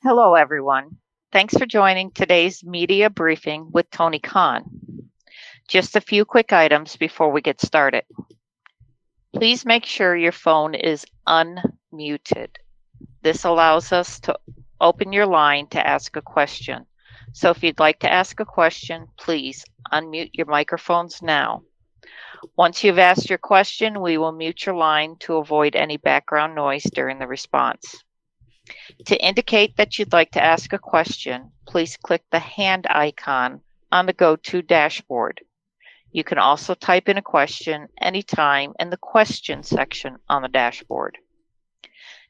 Hello, everyone. Thanks for joining today's media briefing with Tony Khan. Just a few quick items before we get started. Please make sure your phone is unmuted. This allows us to open your line to ask a question. So if you'd like to ask a question, please unmute your microphones now. Once you've asked your question, we will mute your line to avoid any background noise during the response. To indicate that you'd like to ask a question, please click the hand icon on the GoTo dashboard. You can also type in a question anytime in the question section on the dashboard.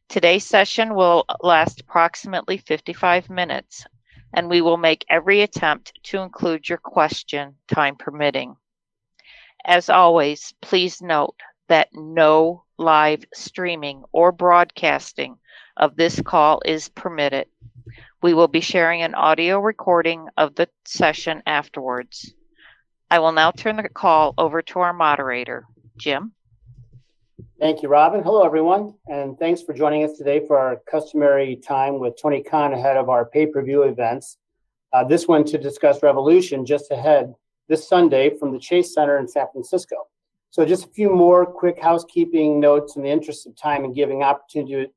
Today's session will last approximately 55 minutes, and we will make every attempt to include your question, time permitting. As always, please note that no live streaming or broadcasting of this call is permitted. We will be sharing an audio recording of the session afterwards. I will now turn the call over to our moderator, Jim. Thank you, Robin. Hello, everyone, and thanks for joining us today for our customary time with Tony Khan ahead of our pay-per-view events. This one to discuss Revolution just ahead this Sunday from the Chase Center in San Francisco. So just a few more quick housekeeping notes in the interest of time and giving opportunity to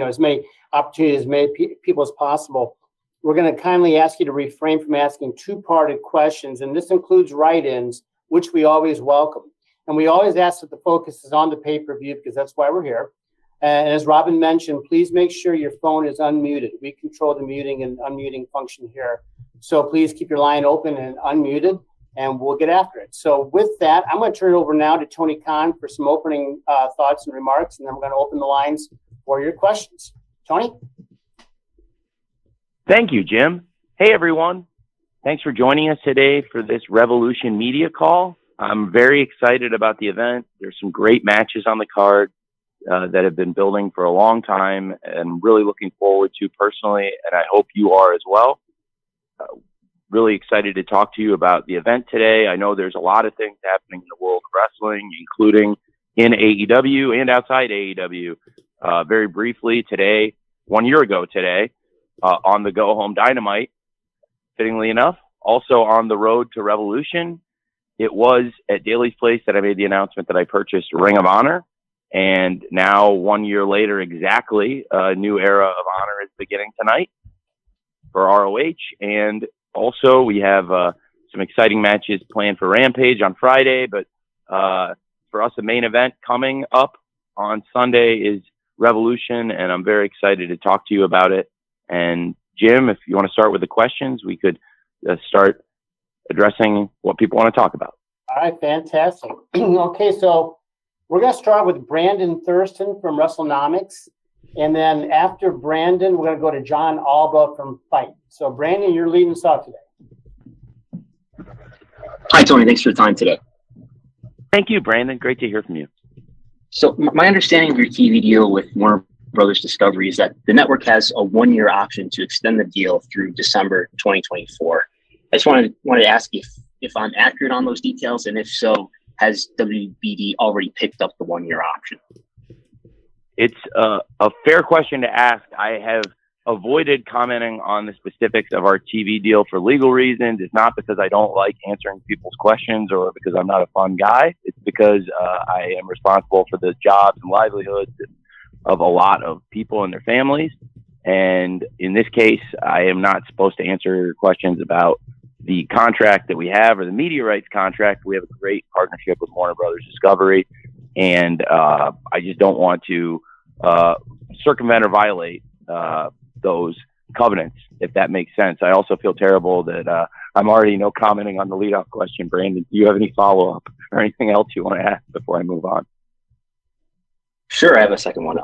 as many opportunities as many people as possible. We're going to kindly ask you to refrain from asking two-parted questions, and this includes write-ins, which we always welcome. And we always ask that the focus is on the pay-per-view because that's why we're here. And as Robin mentioned, please make sure your phone is unmuted. We control the muting and unmuting function here. So please keep your line open and unmuted, and we'll get after it. So with that, I'm going to turn it over now to Tony Khan for some opening thoughts and remarks, and then we're going to open the lines for your questions. Tony? Thank you, Jim. Hey, everyone. Thanks for joining us today for this Revolution media call. I'm very excited about the event. There's some great matches on the card that have been building for a long time and really looking forward to personally, and I hope you are as well. Really excited to talk to you about the event today. I know there's a lot of things happening in the world of wrestling, including in AEW and outside AEW. Very briefly today, 1 year ago today, on the Go Home Dynamite, fittingly enough, also on the road to Revolution, it was at Daly's Place that I made the announcement that I purchased Ring of Honor. And now 1 year later, exactly, a new era of honor is beginning tonight for ROH. And also we have some exciting matches planned for Rampage on Friday. But for us, the main event coming up on Sunday is Revolution, and I'm very excited to talk to you about it. And Jim, if you want to start with the questions, we could start addressing what people want to talk about. All right, fantastic. Okay, so we're going to start with Brandon Thurston from WrestleNomics, and then after Brandon, we're going to go to John Alba from Fight. So Brandon, you're leading us off today. Hi, Tony. Thanks for the time today. Thank you, Brandon. Great to hear from you. So my understanding of your TV deal with Warner Brothers Discovery is that the network has a 1 year option to extend the deal through December 2024. I just wanted to ask if I'm accurate on those details, and if so, has WBD already picked up the 1 year option? It's a fair question to ask. I have avoided commenting on the specifics of our TV deal for legal reasons. It's not because I don't like answering people's questions or because I'm not a fun guy. It's because I am responsible for the jobs and livelihoods of a lot of people and their families. And in this case, I am not supposed to answer questions about the contract that we have or the media rights contract. We have a great partnership with Warner Brothers Discovery, and I just don't want to circumvent or violate those covenants, if that makes sense. I also feel terrible that I'm already commenting on the lead-off question. Brandon, do you have any follow-up or anything else you want to ask before I move on? Sure, I have a second one.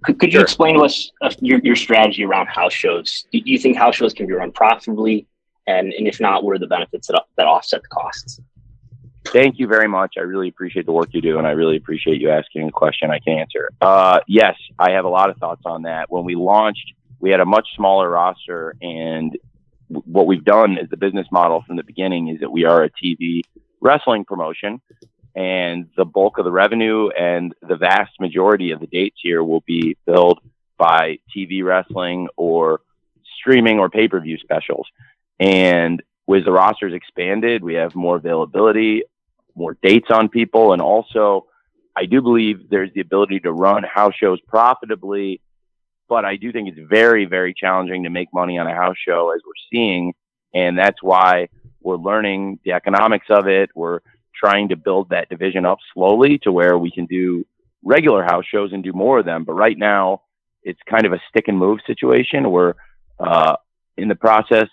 Could you explain to us your strategy around house shows? Do you think house shows can be run profitably? And if not, what are the benefits that offset the costs? Thank you very much. I really appreciate the work you do, and I really appreciate you asking a question I can answer. Yes, I have a lot of thoughts on that. When we launched, we had a much smaller roster, and what we've done as the business model from the beginning is that we are a TV wrestling promotion, and the bulk of the revenue and the vast majority of the dates here will be filled by TV wrestling or streaming or pay-per-view specials. And with the rosters expanded, we have more availability, more dates on people. And also, I do believe there's the ability to run house shows profitably, but I do think it's very, very challenging to make money on a house show, as we're seeing. And that's why we're learning the economics of it. We're trying to build that division up slowly to where we can do regular house shows and do more of them. But right now, it's kind of a stick and move situation. We're in the process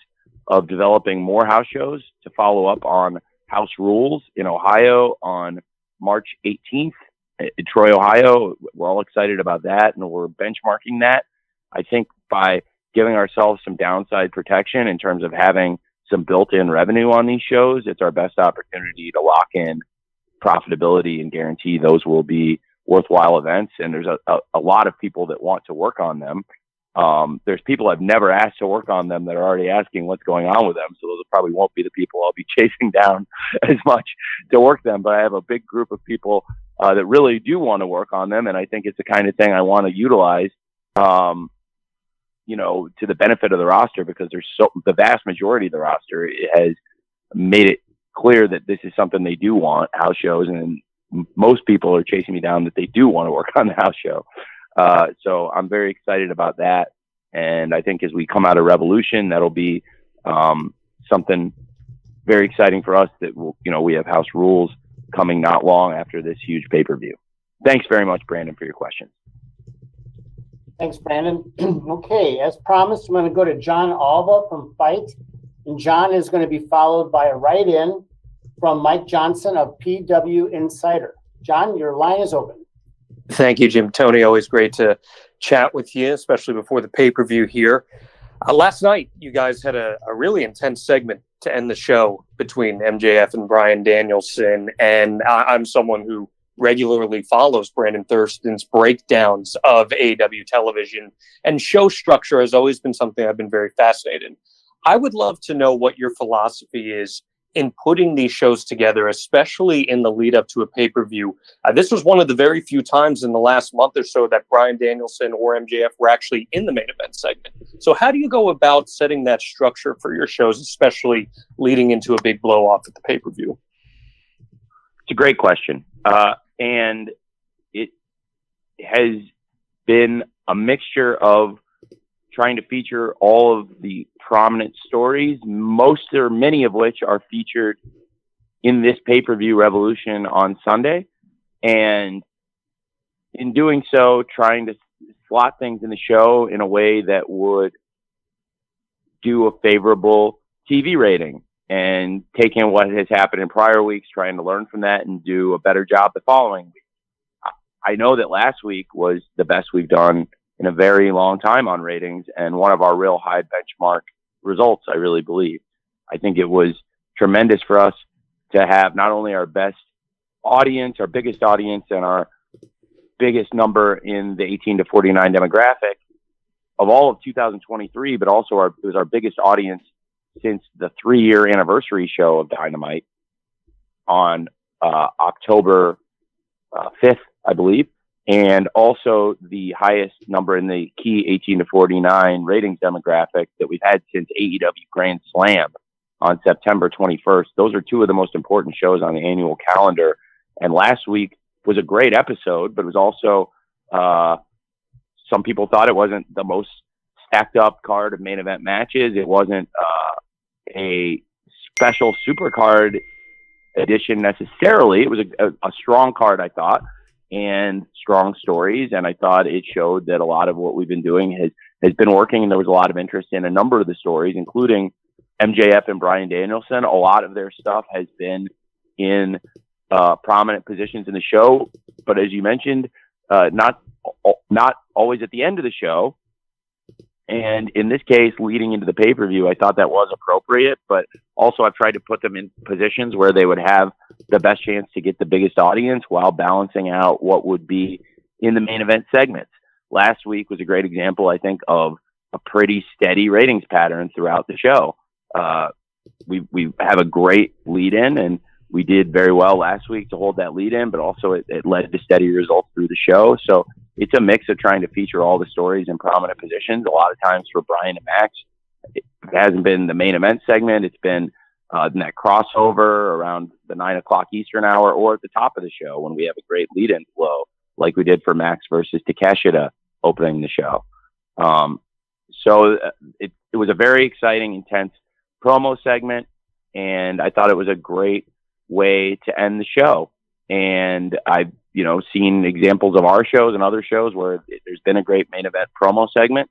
of developing more house shows to follow up on House Rules in Ohio on March 18th in Troy, Ohio. We're all excited about that, and we're benchmarking that. I think by giving ourselves some downside protection in terms of having some built-in revenue on these shows, it's our best opportunity to lock in profitability and guarantee those will be worthwhile events. And there's a lot of people that want to work on them. There's people I've never asked to work on them that are already asking what's going on with them. So those probably won't be the people I'll be chasing down as much to work them. But I have a big group of people that really do want to work on them. And I think it's the kind of thing I want to utilize, to the benefit of the roster, because the vast majority of the roster has made it clear that this is something they do want, house shows. And most people are chasing me down that they do want to work on the house show. So I'm very excited about that. And I think as we come out of Revolution, that'll be something very exciting for us that we have House Rules coming not long after this huge pay-per-view. Thanks very much, Brandon, for your questions. Thanks, Brandon. Okay, as promised, I'm going to go to John Alva from Fight. And John is going to be followed by a write-in from Mike Johnson of PW Insider. John, your line is open. Thank you, Jim. Tony, always great to chat with you, especially before the pay-per-view here. Last night, you guys had a really intense segment to end the show between MJF and Bryan Danielson, and I'm someone who regularly follows Brandon Thurston's breakdowns of AEW television, and show structure has always been something I've been very fascinated in. I would love to know what your philosophy is in putting these shows together, especially in the lead up to a pay-per-view. This was one of the very few times in the last month or so that Bryan Danielson or MJF were actually in the main event segment. So how do you go about setting that structure for your shows, especially leading into a big blow-off at the pay-per-view? It's a great question. And it has been a mixture of trying to feature all of the prominent stories, most or many of which are featured in this pay-per-view Revolution on Sunday. And in doing so, trying to slot things in the show in a way that would do a favorable TV rating, and take in what has happened in prior weeks, trying to learn from that and do a better job the following week. I know that last week was the best we've done in a very long time on ratings, and one of our real high benchmark results, I really believe. I think it was tremendous for us to have not only our best audience, our biggest audience, and our biggest number in the 18 to 49 demographic of all of 2023, but also it was our biggest audience since the 3-year anniversary show of Dynamite on October 5th, I believe, and also the highest number in the key 18 to 49 ratings demographic that we've had since AEW Grand Slam on September 21st. Those are two of the most important shows on the annual calendar. And last week was a great episode, but it was also, some people thought it wasn't the most stacked up card of main event matches. It wasn't a special super card edition necessarily. It was a strong card, I thought, and strong stories. And I thought it showed that a lot of what we've been doing has been working. And there was a lot of interest in a number of the stories, including MJF and Bryan Danielson. A lot of their stuff has been in prominent positions in the show, but as you mentioned, not always at the end of the show. And in this case, leading into the pay-per-view, I thought that was appropriate, but also I've tried to put them in positions where they would have the best chance to get the biggest audience while balancing out what would be in the main event segments. Last week was a great example, I think, of a pretty steady ratings pattern throughout the show. We have a great lead-in, and we did very well last week to hold that lead-in, but also it led to steady results through the show. So it's a mix of trying to feature all the stories in prominent positions. A lot of times for Brian and Max, it hasn't been the main event segment. It's been in that crossover around the 9 o'clock Eastern hour, or at the top of the show when we have a great lead-in flow, like we did for Max versus Takeshita opening the show. So it was a very exciting, intense promo segment, and I thought it was a great way to end the show. And I've, seen examples of our shows and other shows where there's been a great main event promo segment.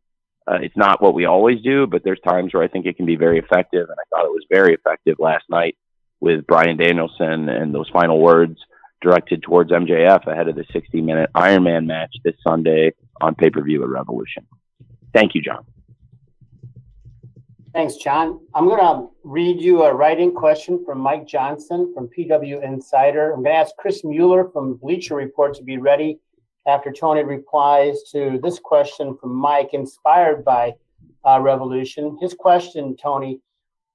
It's not what we always do, but there's times where I think it can be very effective, and I thought it was very effective last night with Bryan Danielson and those final words directed towards MJF ahead of the 60-minute Iron Man match this Sunday on pay-per-view at Revolution. Thank you, John. Thanks, John. I'm going to read you a writing question from Mike Johnson from PW Insider. I'm going to ask Chris Mueller from Bleacher Report to be ready after Tony replies to this question from Mike, inspired by Revolution. His question, Tony: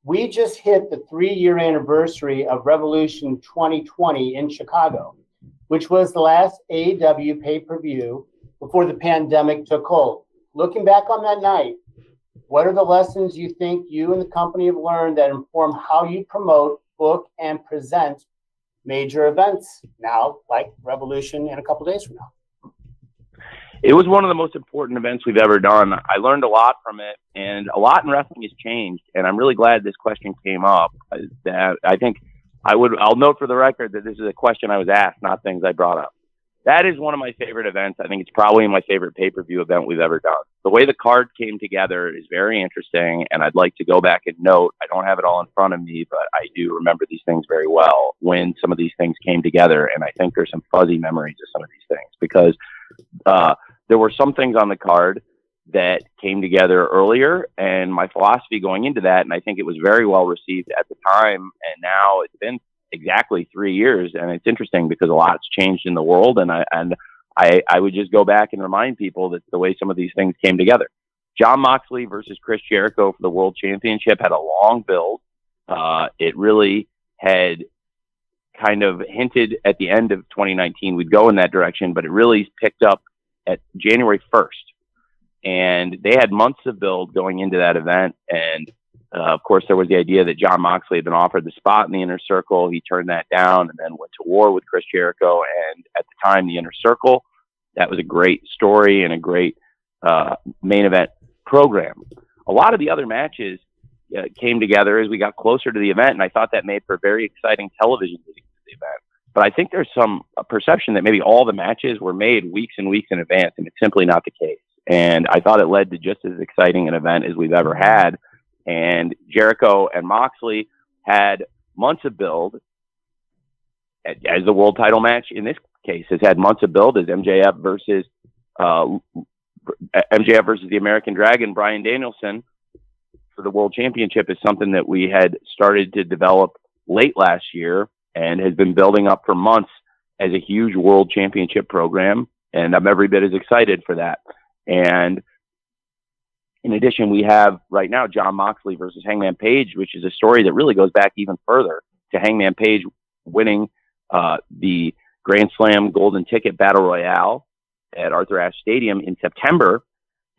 we just hit the 3-year anniversary of Revolution 2020 in Chicago, which was the last AEW pay-per-view before the pandemic took hold. Looking back on that night, what are the lessons you think you and the company have learned that inform how you promote, book, and present major events now, like Revolution in a couple days from now? It was one of the most important events we've ever done. I learned a lot from it, and a lot in wrestling has changed. And I'm really glad this question came up. That I think I'll note for the record that this is a question I was asked, not things I brought up. That is one of my favorite events. I think it's probably my favorite pay-per-view event we've ever done. The way the card came together is very interesting, and I'd like to go back and note, I don't have it all in front of me, but I do remember these things very well when some of these things came together, and I think there's some fuzzy memories of some of these things, because there were some things on the card that came together earlier, and my philosophy going into that, and I think it was very well received at the time, and now it's been exactly 3 years, and it's interesting because a lot's changed in the world, and I would just go back and remind people that the way some of these things came together. Jon Moxley versus Chris Jericho for the World Championship had a long build. It really had kind of hinted at the end of 2019 we'd go in that direction, but it really picked up at January 1st. And they had months of build going into that event, and of course, there was the idea that Jon Moxley had been offered the spot in the Inner Circle. He turned that down and then went to war with Chris Jericho. And at the time, the Inner Circle, that was a great story and a great main event program. A lot of the other matches came together as we got closer to the event, and I thought that made for a very exciting television leading to the event. But I think there's some perception that maybe all the matches were made weeks and weeks in advance, and it's simply not the case. And I thought it led to just as exciting an event as we've ever had. And Jericho and Moxley had months of build, as the world title match in this case has had months of build, as MJF versus the American Dragon, Bryan Danielson, for the world championship is something that we had started to develop late last year and has been building up for months as a huge world championship program. And I'm every bit as excited for that. And in addition, we have right now Jon Moxley versus Hangman Page, which is a story that really goes back even further to Hangman Page winning the Grand Slam Golden Ticket Battle Royale at Arthur Ashe Stadium in September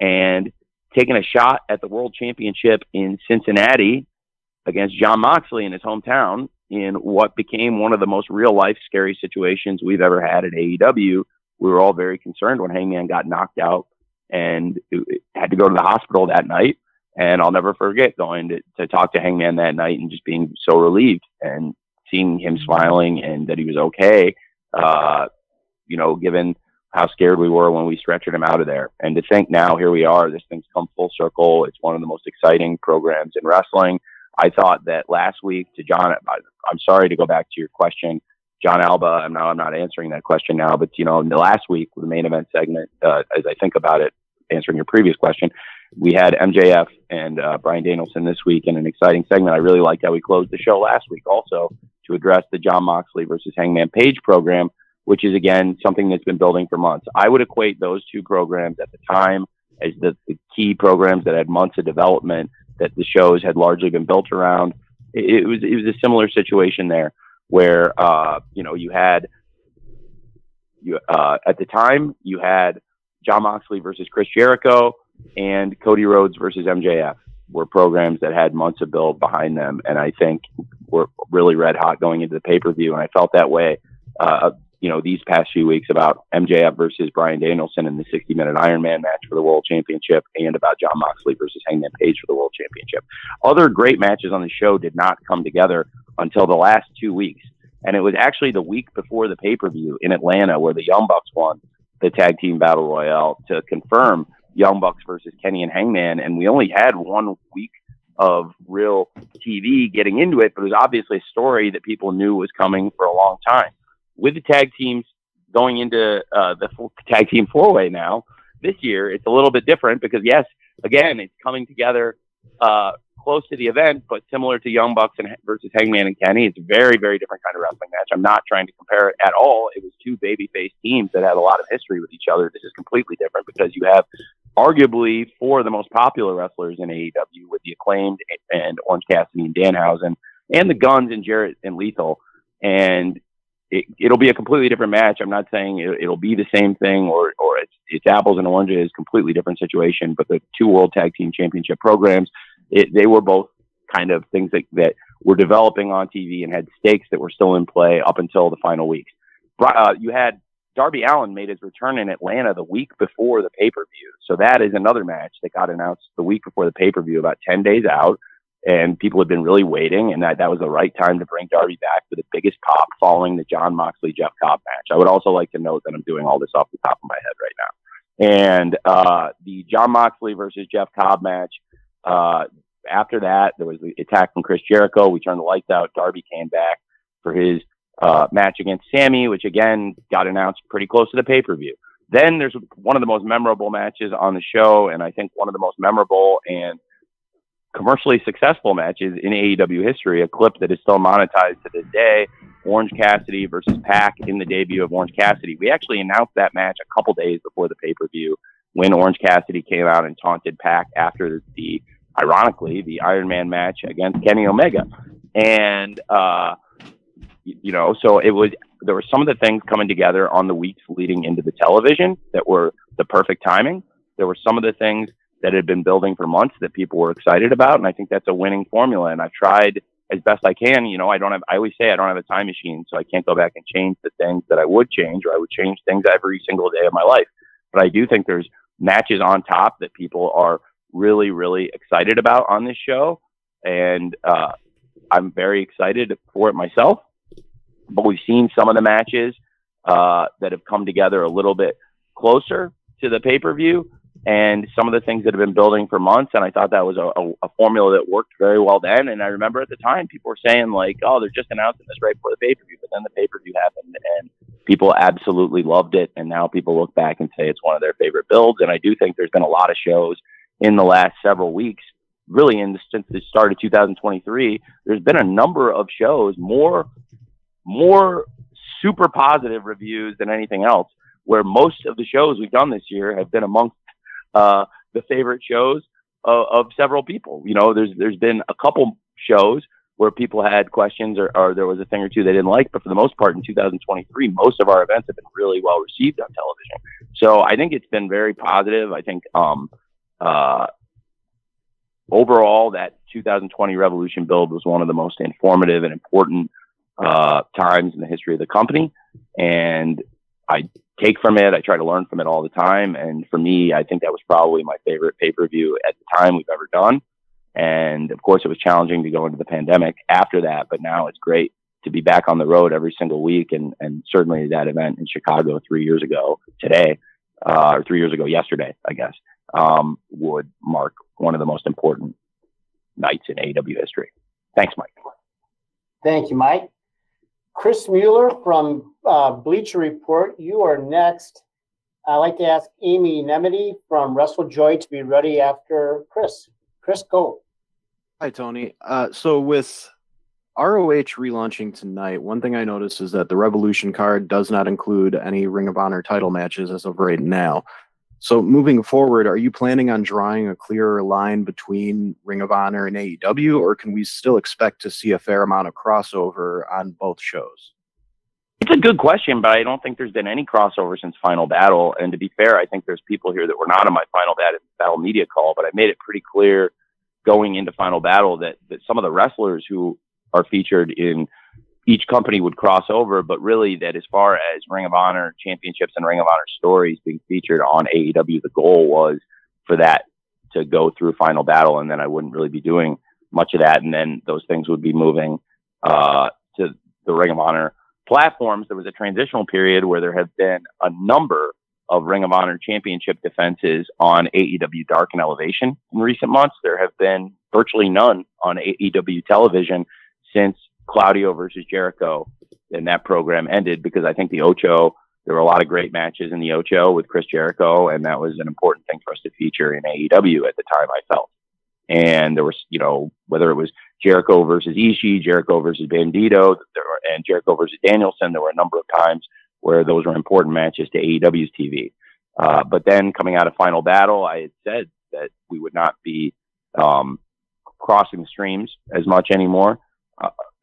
and taking a shot at the World Championship in Cincinnati against Jon Moxley in his hometown in what became one of the most real-life scary situations we've ever had at AEW. We were all very concerned when Hangman got knocked out and had to go to the hospital that night. And I'll never forget going to talk to Hangman that night and just being so relieved and seeing him smiling and that he was okay, given how scared we were when we stretchered him out of there. And to think now, here we are, this thing's come full circle. It's one of the most exciting programs in wrestling. I thought that last week to John, I'm sorry to go back to your question, John Alba, I'm not answering that question now, but, last week with the main event segment, as I think about it, answering your previous question, we had MJF and Bryan Danielson this week in an exciting segment. I really liked how we closed the show last week also to address the Jon Moxley versus Hangman Page program, which is, again, something that's been building for months. I would equate those two programs at the time as the key programs that had months of development that the shows had largely been built around. It was a similar situation there where, you had at the time you had Jon Moxley versus Chris Jericho and Cody Rhodes versus MJF. were programs that had months of build behind them, and I think were really red hot going into the pay-per-view. And I felt that way, these past few weeks about MJF versus Bryan Danielson in the 60-minute Iron Man match for the World Championship, and about Jon Moxley versus Hangman Page for the World Championship. Other great matches on the show did not come together until the last 2 weeks. And it was actually the week before the pay-per-view in Atlanta where the Young Bucks won the Tag Team Battle Royale to confirm Young Bucks versus Kenny and Hangman. And we only had 1 week of real TV getting into it, but it was obviously a story that people knew was coming for a long time. With the tag teams going into the tag team 4-way now, this year, it's a little bit different because, yes, again, it's coming together close to the event, but similar to Young Bucks versus Hangman and Kenny. It's a very, very different kind of wrestling match. I'm not trying to compare it at all. It was 2 babyface teams that had a lot of history with each other. This is completely different because you have arguably 4 of the most popular wrestlers in AEW with the Acclaimed and Orange Cassidy and Danhausen, and the Guns and Jarrett and Lethal. And it'll be a completely different match. I'm not saying it'll be the same thing or it's apples and oranges, completely different situation. But the 2 World Tag Team Championship programs, they were both kind of things that were developing on TV and had stakes that were still in play up until the final weeks. You had Darby Allin made his return in Atlanta the week before the pay-per-view. So that is another match that got announced the week before the pay-per-view, about 10 days out. And people had been really waiting, and that was the right time to bring Darby back for the biggest pop following the Jon Moxley-Jeff Cobb match. I would also like to note that I'm doing all this off the top of my head right now. And the Jon Moxley versus Jeff Cobb match, after that, there was the attack from Chris Jericho. We turned the lights out. Darby came back for his match against Sammy, which, again, got announced pretty close to the pay-per-view. Then there's one of the most memorable matches on the show, and I think one of the most memorable and commercially successful matches in AEW history, a clip that is still monetized to this day, Orange Cassidy versus Pac in the debut of Orange Cassidy. We actually announced that match a couple days before the pay-per-view when Orange Cassidy came out and taunted Pac after ironically, the Iron Man match against Kenny Omega. And, so there were some of the things coming together on the weeks leading into the television that were the perfect timing. There were some of the things that had been building for months that people were excited about. And I think that's a winning formula. And I've tried as best I can. I always say I don't have a time machine, so I can't go back and change the things that I would change, or I would change things every single day of my life. But I do think there's matches on top that people are really, really excited about on this show. And I'm very excited for it myself. But we've seen some of the matches that have come together a little bit closer to the pay-per-view, and some of the things that have been building for months. And I thought that was a formula that worked very well then. And I remember at the time, people were saying like, oh, they're just announcing this right before the pay-per-view. But then the pay-per-view happened and people absolutely loved it. And now people look back and say it's one of their favorite builds. And I do think there's been a lot of shows in the last several weeks, really since the start of 2023, there's been a number of shows, more super positive reviews than anything else, where most of the shows we've done this year have been amongst the favorite shows of several people. There's been a couple shows where people had questions or there was a thing or two they didn't like, but for the most part in 2023, most of our events have been really well received on television. So I think it's been very positive. I think overall that 2020 Revolution build was one of the most informative and important times in the history of the company. And I take from it. I try to learn from it all the time. And for me, I think that was probably my favorite pay-per-view at the time we've ever done. And of course, it was challenging to go into the pandemic after that, but now it's great to be back on the road every single week. And certainly that event in Chicago 3 years ago today, or 3 years ago yesterday, I guess, would mark one of the most important nights in AEW history. Thanks, Mike. Thank you, Mike. Chris Mueller from Bleacher Report, you are next. I'd like to ask Amy Nemedy from WrestleJoy to be ready after Chris. Chris, go. Hi, Tony. So with ROH relaunching tonight, one thing I noticed is that the Revolution card does not include any Ring of Honor title matches as of right now. So moving forward, are you planning on drawing a clearer line between Ring of Honor and AEW, or can we still expect to see a fair amount of crossover on both shows? It's a good question, but I don't think there's been any crossover since Final Battle. And to be fair, I think there's people here that were not on my Final Battle media call, but I made it pretty clear going into Final Battle that some of the wrestlers who are featured in each company would cross over, but really that as far as Ring of Honor championships and Ring of Honor stories being featured on AEW, the goal was for that to go through Final Battle, and then I wouldn't really be doing much of that, and then those things would be moving to the Ring of Honor platforms. There was a transitional period where there have been a number of Ring of Honor championship defenses on AEW Dark and Elevation in recent months. There have been virtually none on AEW television since Claudio versus Jericho, and that program ended because I think the Ocho, there were a lot of great matches in the Ocho with Chris Jericho, and that was an important thing for us to feature in AEW at the time, I felt. And there was, whether it was Jericho versus Ishii, Jericho versus Bandito, and Jericho versus Danielson, there were a number of times where those were important matches to AEW's TV. But then coming out of Final Battle, I had said that we would not be crossing the streams as much anymore.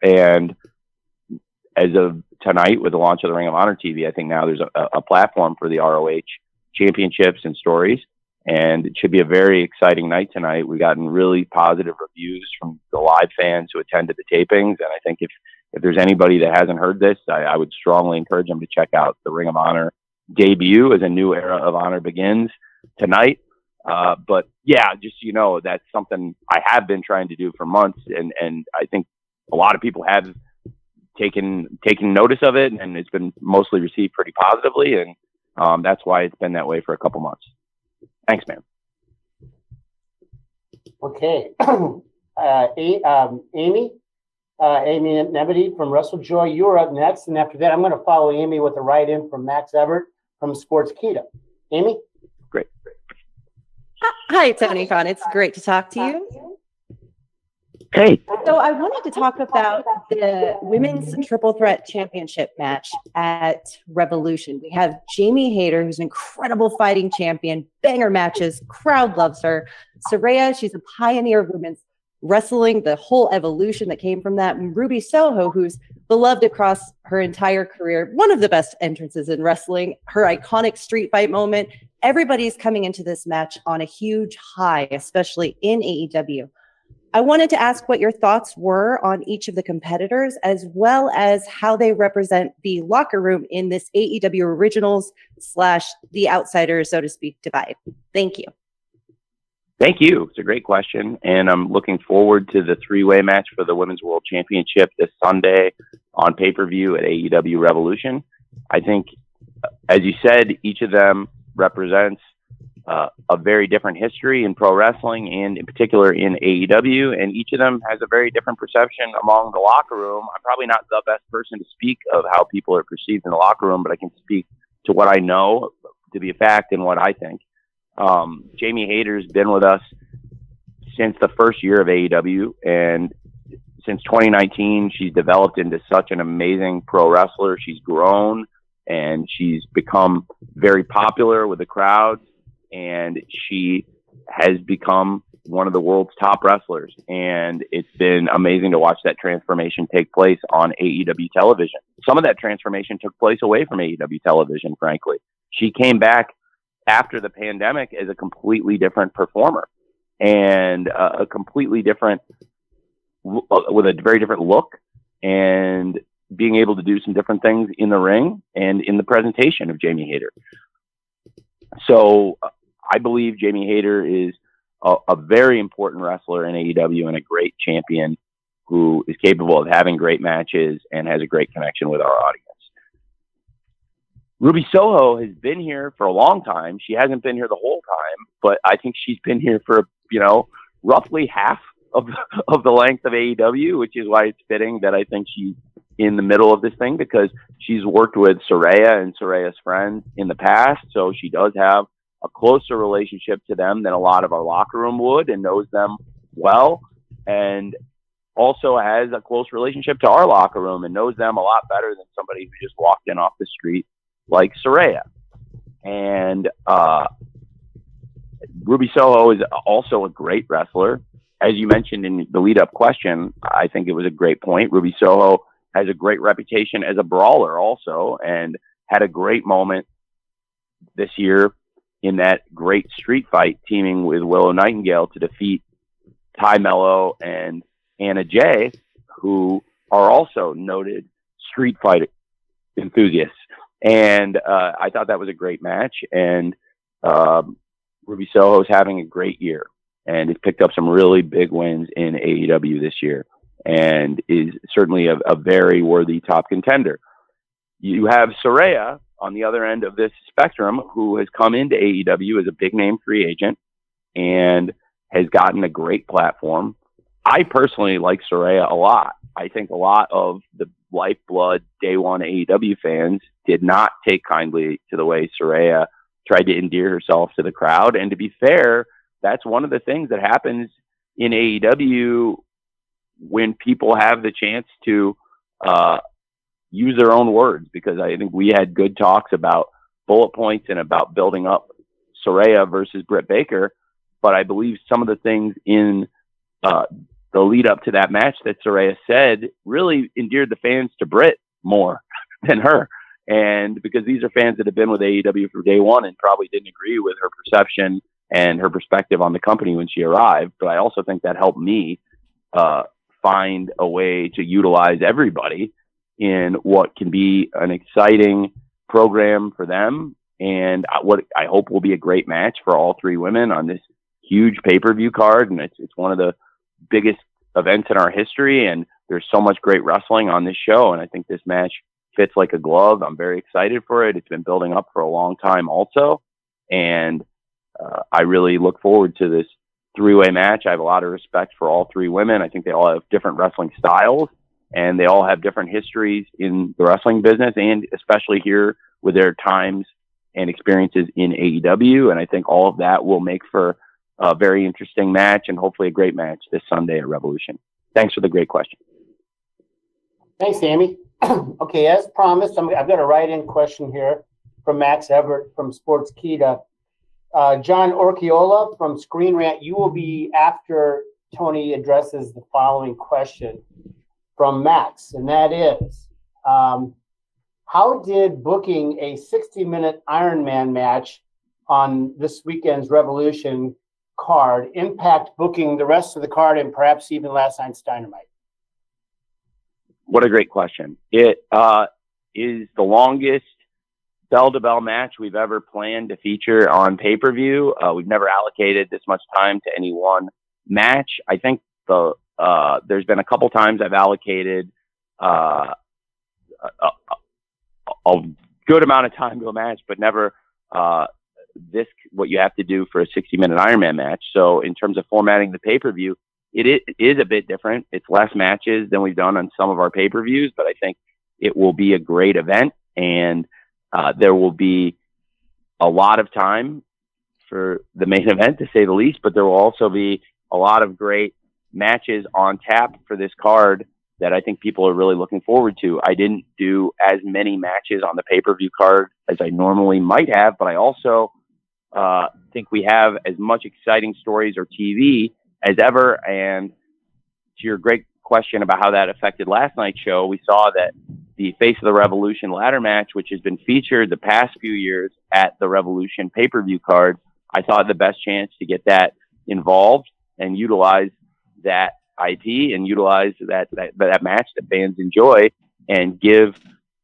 And as of tonight, with the launch of the Ring of Honor TV, I think now there's a platform for the ROH championships and stories. And it should be a very exciting night tonight. We've gotten really positive reviews from the live fans who attended the tapings. And I think if there's anybody that hasn't heard this, I would strongly encourage them to check out the Ring of Honor debut as a new era of honor begins tonight. But yeah, just, that's something I have been trying to do for months. And I think a lot of people have taken notice of it, and it's been mostly received pretty positively. And that's why it's been that way for a couple months. Thanks, man. Okay. Amy Nebedy from WrestleJoy, you're up next. And after that, I'm going to follow Amy with a write-in from Max Everett from Sportskeeda. Amy? Great. Hi, Tony Khan. It's great to talk to you. Hey. So I wanted to talk about the Women's Triple Threat Championship match at Revolution. We have Jamie Hayter, who's an incredible fighting champion, banger matches, crowd loves her. Saraya, she's a pioneer of women's wrestling, the whole evolution that came from that. And Ruby Soho, who's beloved across her entire career, one of the best entrances in wrestling, her iconic street fight moment. Everybody's coming into this match on a huge high, especially in AEW. I wanted to ask what your thoughts were on each of the competitors, as well as how they represent the locker room in this AEW Originals / the Outsiders, so to speak, divide. Thank you. Thank you. It's a great question. And I'm looking forward to the three-way match for the Women's World Championship this Sunday on pay-per-view at AEW Revolution. I think, as you said, each of them represents a very different history in pro wrestling and in particular in AEW, and each of them has a very different perception among the locker room. I'm probably not the best person to speak of how people are perceived in the locker room, but I can speak to what I know to be a fact and what I think. Jamie Hayter's been with us since the first year of AEW, and since 2019, she's developed into such an amazing pro wrestler. She's grown and she's become very popular with the crowd, and she has become one of the world's top wrestlers. And it's been amazing to watch that transformation take place on AEW television. Some of that transformation took place away from AEW television, frankly. She came back after the pandemic as a completely different performer and a completely different, with a very different look, and being able to do some different things in the ring and in the presentation of Jamie Hayter. So I believe Jamie Hayter is a very important wrestler in AEW and a great champion who is capable of having great matches and has a great connection with our audience. Ruby Soho has been here for a long time. She hasn't been here the whole time, but I think she's been here for, roughly half of the length of AEW, which is why it's fitting that I think she's in the middle of this thing, because she's worked with Saraya and Saraya's friends in the past. So she does have a closer relationship to them than a lot of our locker room would, and knows them well, and also has a close relationship to our locker room and knows them a lot better than somebody who just walked in off the street like Saraya. And Ruby Soho is also a great wrestler. As you mentioned in the lead-up question, I think it was a great point. Ruby Soho has a great reputation as a brawler also, and had a great moment this year in that great street fight, teaming with Willow Nightingale to defeat Ty Mello and Anna Jay, who are also noted street fight enthusiasts. And I thought that was a great match. And Ruby Soho is having a great year and has picked up some really big wins in AEW this year and is certainly a very worthy top contender. You have Saraya on the other end of this spectrum, who has come into AEW as a big name free agent and has gotten a great platform. I personally like Saraya a lot. I think a lot of the lifeblood day one AEW fans did not take kindly to the way Saraya tried to endear herself to the crowd. And to be fair, that's one of the things that happens in AEW when people have the chance to use their own words, because I think we had good talks about bullet points and about building up Saraya versus Britt Baker. But I believe some of the things in the lead up to that match that Saraya said really endeared the fans to Britt more than her. And because these are fans that have been with AEW from day one and probably didn't agree with her perception and her perspective on the company when she arrived. But I also think that helped me find a way to utilize everybody in what can be an exciting program for them. And what I hope will be a great match for all three women on this huge pay-per-view card. And it's one of the biggest events in our history. And there's so much great wrestling on this show. And I think this match fits like a glove. I'm very excited for it. It's been building up for a long time also. And I really look forward to this three-way match. I have a lot of respect for all three women. I think they all have different wrestling styles and they all have different histories in the wrestling business, and especially here with their times and experiences in AEW. And I think all of that will make for a very interesting match and hopefully a great match this Sunday at Revolution. Thanks for the great question. Thanks, Amy. Okay, as promised, I've got a write-in question here from Max Everett from Sportskeeda. John Orchiola from Screen Rant, you will be after Tony addresses the following question from Max, and that is, how did booking a 60-minute Iron Man match on this weekend's Revolution card impact booking the rest of the card and perhaps even last night's Dynamite? What a great question. It is the longest bell-to-bell match we've ever planned to feature on pay-per-view. We've never allocated this much time to any one match. I think there's been a couple times I've allocated a good amount of time to a match, but never what you have to do for a 60-minute Iron Man match. So in terms of formatting the pay-per-view, it is a bit different. It's less matches than we've done on some of our pay-per-views, but I think it will be a great event, and there will be a lot of time for the main event, to say the least, but there will also be a lot of great matches on tap for this card that I think people are really looking forward to. I didn't do as many matches on the pay-per-view card as I normally might have, but I also think we have as much exciting stories or TV as ever. And to your great question about how that affected last night's show, we saw that the Face of the Revolution ladder match, which has been featured the past few years at the Revolution pay-per-view card, I thought the best chance to get that involved and utilize that IP and utilize that match that fans enjoy and give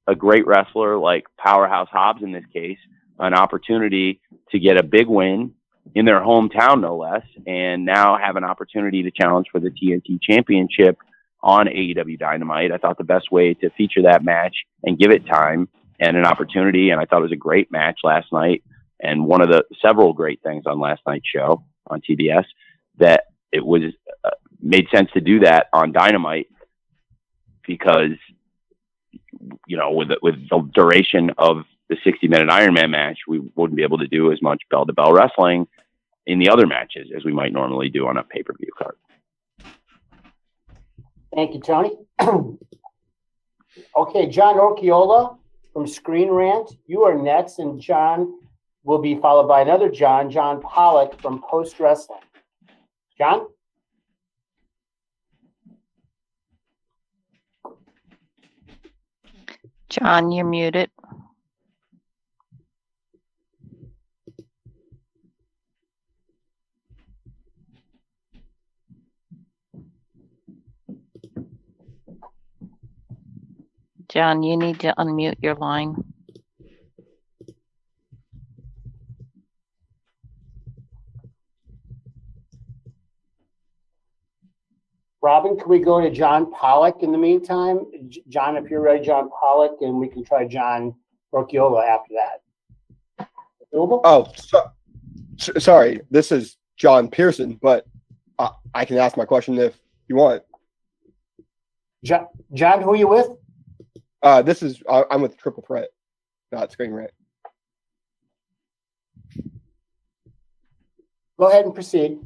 a great wrestler like Powerhouse Hobbs in this case an opportunity to get a big win in their hometown, no less, and now have an opportunity to challenge for the TNT Championship on AEW Dynamite. I thought the best way to feature that match and give it time and an opportunity, and I thought it was a great match last night, and one of the several great things on last night's show on TBS, that it was made sense to do that on Dynamite because, you know, with the duration of the 60-minute Iron Man match, we wouldn't be able to do as much bell-to-bell wrestling in the other matches as we might normally do on a pay-per-view card. Thank you, Tony. Okay, John Orchiola from Screen Rant, you are next, and John will be followed by another John Pollock from Post Wrestling. John? John, you're muted. John, you need to unmute your line. Robin, can we go to John Pollock in the meantime? John, if you're ready, John Pollock, and we can try John Orchiola after that. Available? Oh, sorry. This is John Pearson, but I can ask my question if you want. John, who are you with? I'm with Triple Threat, not Screen Rant. Go ahead and proceed.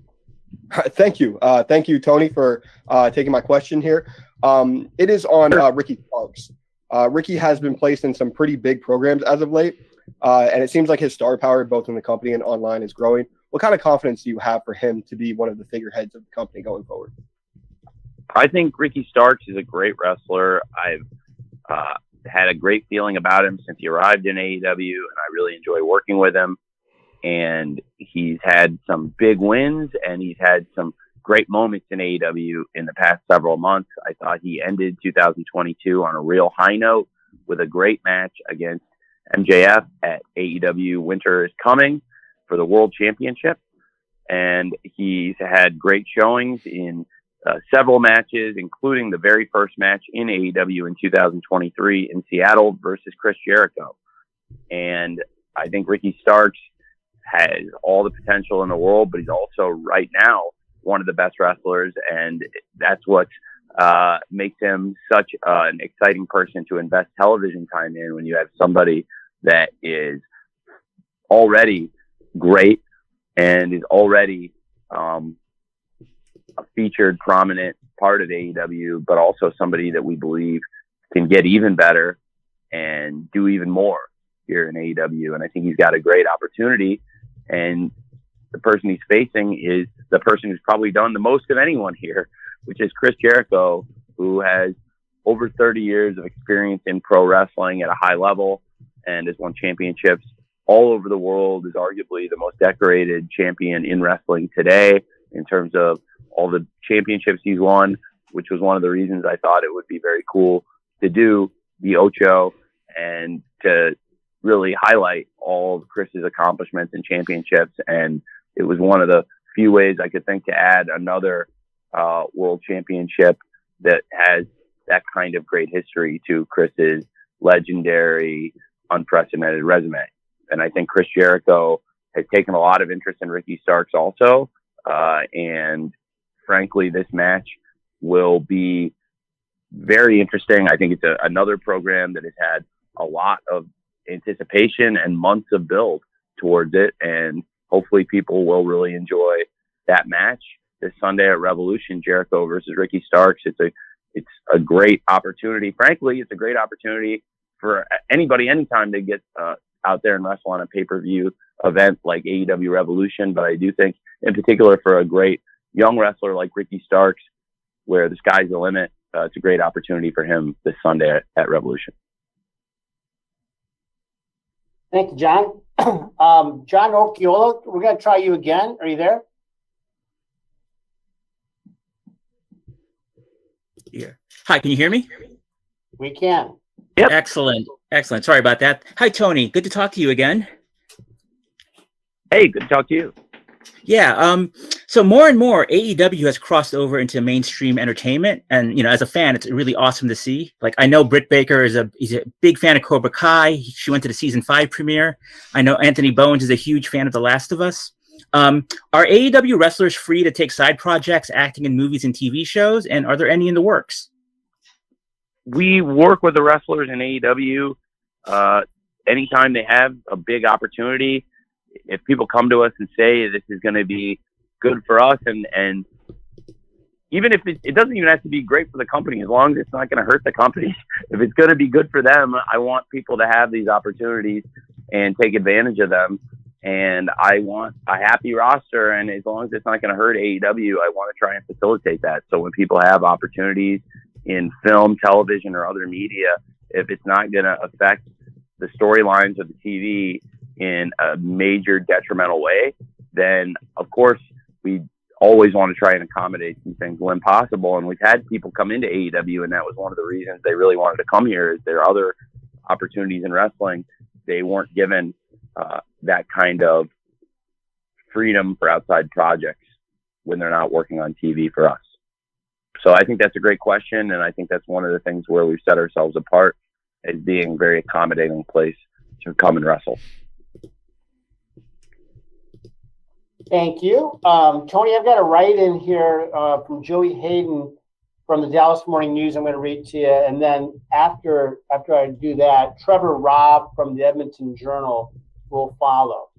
Thank you. Thank you, Tony, for taking my question here. It is on Ricky Starks. Ricky has been placed in some pretty big programs as of late, and it seems like his star power, both in the company and online, is growing. What kind of confidence do you have for him to be one of the figureheads of the company going forward? I think Ricky Starks is a great wrestler. I've had a great feeling about him since he arrived in AEW, and I really enjoy working with him. And he's had some big wins, and he's had some great moments in AEW in the past several months. I thought he ended 2022 on a real high note with a great match against MJF at AEW Winter is Coming for the World Championship. And he's had great showings in several matches, including the very first match in AEW in 2023 in Seattle versus Chris Jericho. And I think Ricky Starks has all the potential in the world, but he's also right now one of the best wrestlers. And that's what makes him such an exciting person to invest television time in, when you have somebody that is already great and is already a featured, prominent part of AEW, but also somebody that we believe can get even better and do even more here in AEW. And I think he's got a great opportunity. And the person he's facing is the person who's probably done the most of anyone here, which is Chris Jericho, who has over 30 years of experience in pro wrestling at a high level and has won championships all over the world, is arguably the most decorated champion in wrestling today in terms of all the championships he's won, which was one of the reasons I thought it would be very cool to do the Ocho and to really highlight all of Chris's accomplishments and championships. And it was one of the few ways I could think to add another world championship that has that kind of great history to Chris's legendary, unprecedented resume. And I think Chris Jericho has taken a lot of interest in Ricky Starks also. And frankly, this match will be very interesting. I think it's another program that has had a lot of anticipation and months of build towards it, and hopefully people will really enjoy that match this Sunday at Revolution, Jericho versus Ricky Starks. It's a great opportunity. Frankly, it's a great opportunity for anybody anytime they get out there and wrestle on a pay-per-view event like AEW Revolution. But I do think in particular for a great young wrestler like Ricky Starks, where the sky's the limit, it's a great opportunity for him this Sunday at Revolution. Thank you, John. John Orchiola, we're going to try you again. Are you there? Yeah. Hi, can you hear me? We can. Yep. Excellent. Sorry about that. Hi, Tony. Good to talk to you again. Hey, good to talk to you. Yeah. So more and more AEW has crossed over into mainstream entertainment. And, as a fan, it's really awesome to see. Like, I know Britt Baker he's a big fan of Cobra Kai. She went to the season 5 premiere. I know Anthony Bowens is a huge fan of The Last of Us. Are AEW wrestlers free to take side projects, acting in movies and TV shows? And are there any in the works? We work with the wrestlers in AEW anytime they have a big opportunity. If people come to us and say this is going to be good for us, and even if it doesn't even have to be great for the company, as long as it's not going to hurt the company, if it's going to be good for them, I want people to have these opportunities and take advantage of them. And I want a happy roster, and as long as it's not going to hurt AEW, I want to try and facilitate that. So when people have opportunities in film, television, or other media, if it's not going to affect the storylines of the TV in a major detrimental way, then of course we always want to try and accommodate some things when possible. And we've had people come into AEW, and that was one of the reasons they really wanted to come here. Is there are other opportunities in wrestling they weren't given that kind of freedom for outside projects when they're not working on TV for us. So I think that's a great question, and I think that's one of the things where we've set ourselves apart as being a very accommodating place to come and wrestle. Thank you. Tony, I've got a write-in here from Joey Hayden from the Dallas Morning News. I'm going to read to you. And then after I do that, Trevor Robb from the Edmonton Journal will follow.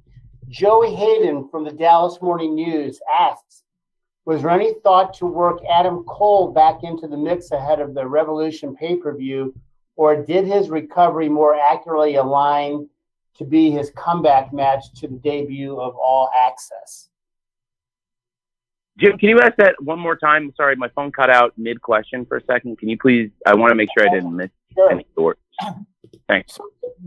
Joey Hayden from the Dallas Morning News asks, was there any thought to work Adam Cole back into the mix ahead of the Revolution pay-per-view, or did his recovery more accurately align to be his comeback match to the debut of All Access? Jim, can you ask that one more time? Sorry, my phone cut out mid-question for a second. Can you please, I want to make sure I didn't miss any words. Thanks.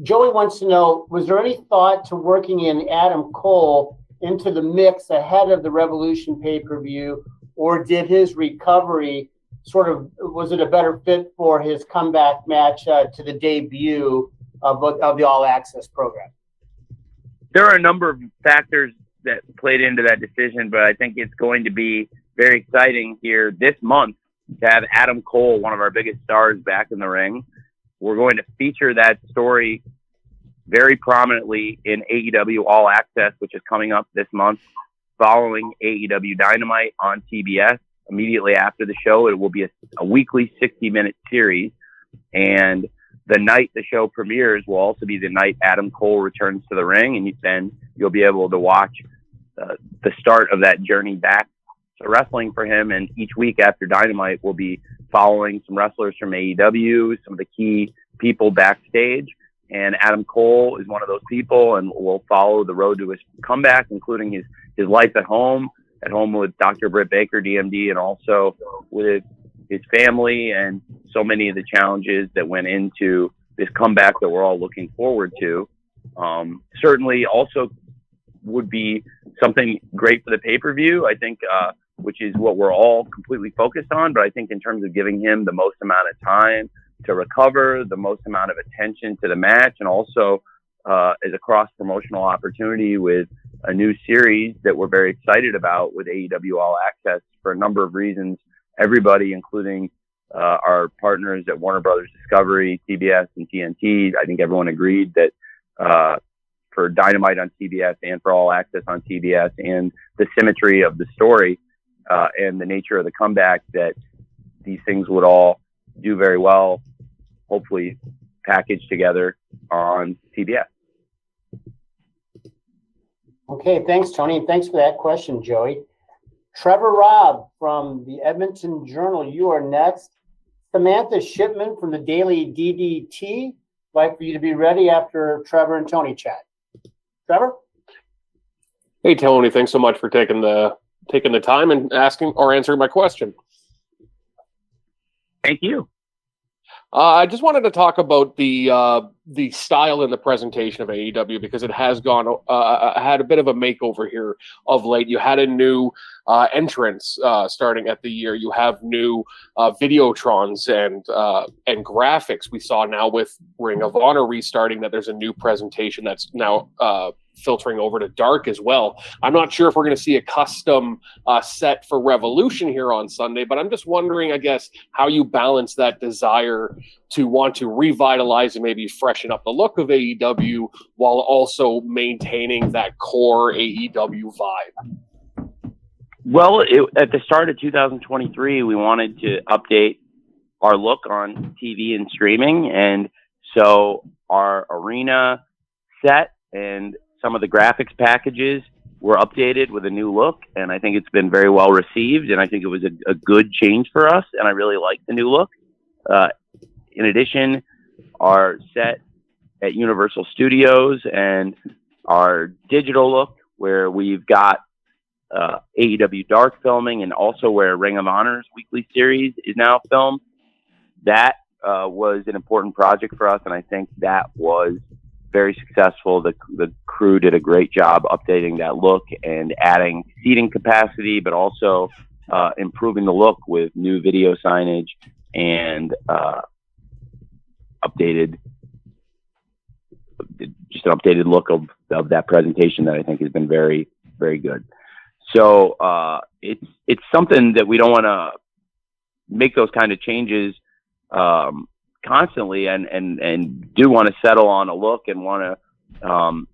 Joey wants to know, was there any thought to working in Adam Cole into the mix ahead of the Revolution pay-per-view, or did his recovery was it a better fit for his comeback match to the debut of the All Access program? There are a number of factors that played into that decision, but I think it's going to be very exciting here this month to have Adam Cole, one of our biggest stars, back in the ring. We're going to feature that story very prominently in AEW All Access, which is coming up this month, following AEW Dynamite on TBS. Immediately after the show, it will be a weekly 60-minute series, and the night the show premieres will also be the night Adam Cole returns to the ring, and then you'll be able to watch the start of that journey back to wrestling for him. And each week after Dynamite, we'll be following some wrestlers from AEW, some of the key people backstage, and Adam Cole is one of those people, and we'll follow the road to his comeback, including his life at home with Dr. Britt Baker, DMD, and also with his family and so many of the challenges that went into this comeback that we're all looking forward to. Certainly also would be something great for the pay-per-view, I think, which is what we're all completely focused on. But I think in terms of giving him the most amount of time to recover, the most amount of attention to the match, and also as a cross-promotional opportunity with a new series that we're very excited about with AEW All Access for a number of reasons. Everybody, including our partners at Warner Brothers Discovery, TBS, and TNT, I think everyone agreed that for Dynamite on TBS and for All Access on TBS, and the symmetry of the story and the nature of the comeback, that these things would all do very well, hopefully packaged together on TBS. Okay, thanks, Tony, and thanks for that question, Joey. Trevor Robb from the Edmonton Journal, you are next. Samantha Shipman from the Daily DDT, like for you to be ready after Trevor and Tony chat. Trevor? Hey, Tony, thanks so much for taking the time and asking or answering my question. Thank you. I just wanted to talk about the style and the presentation of AEW, because it has had a bit of a makeover here of late. You had a new entrance starting at the year. You have new videotrons and graphics. We saw now with Ring of Honor restarting that there's a new presentation that's now filtering over to dark as well. I'm not sure if we're going to see a custom set for Revolution here on Sunday, but I'm just wondering, I guess, how you balance that desire to want to revitalize and maybe freshen up the look of AEW while also maintaining that core AEW vibe. Well, at the start of 2023, we wanted to update our look on TV and streaming, and so our arena set and some of the graphics packages were updated with a new look, and I think it's been very well received, and I think it was a good change for us, and I really like the new look. In addition, our set at Universal Studios and our digital look, where we've got AEW Dark filming, and also where Ring of Honor's weekly series is now filmed, that was an important project for us, and I think that was very successful. The crew did a great job updating that look and adding seating capacity, but also improving the look with new video signage and just an updated look of that presentation that I think has been very, very good. So it's something that we don't want to make those kind of changes constantly, and do want to settle on a look and want to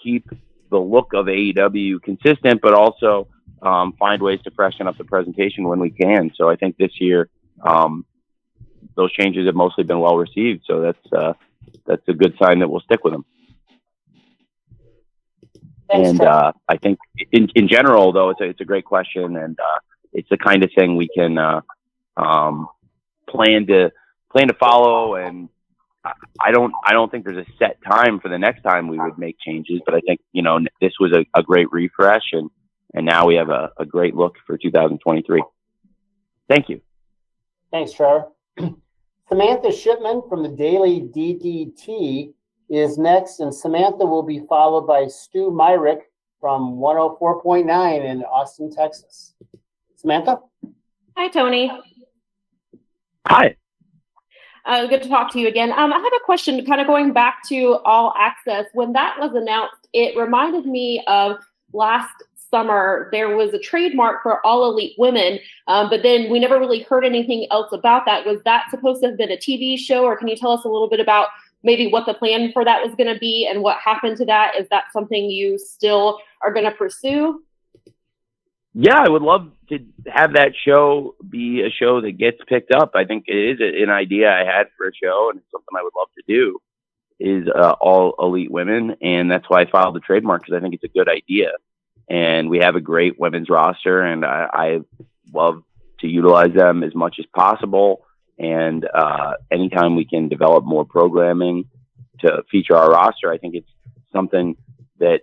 keep the look of AEW consistent, but also find ways to freshen up the presentation when we can. So I think this year those changes have mostly been well received. So that's a good sign that we'll stick with them. Thanks, And I think in general, though, it's a great question, and it's the kind of thing we can plan to follow. And I don't think there's a set time for the next time we would make changes, but I think this was a great refresh, and now we have a great look for 2023. Thank you. Thanks, Trevor. Samantha Shipman from the Daily DDT is next, and Samantha will be followed by Stu Myrick from 104.9 in Austin, Texas. Samantha? Hi, Tony. Hi. Good to talk to you again. I have a question kind of going back to All Access. When that was announced, it reminded me of last summer. There was a trademark for All Elite Women, but then we never really heard anything else about that. Was that supposed to have been a TV show, or can you tell us a little bit about maybe what the plan for that was going to be and what happened to that? Is that something you still are going to pursue? Yeah, I would love to have that show be a show that gets picked up. I think it is an idea I had for a show, and it's something I would love to do, is All Elite Women. And that's why I filed the trademark, because I think it's a good idea. And we have a great women's roster, and I love to utilize them as much as possible. And anytime we can develop more programming to feature our roster, I think it's something that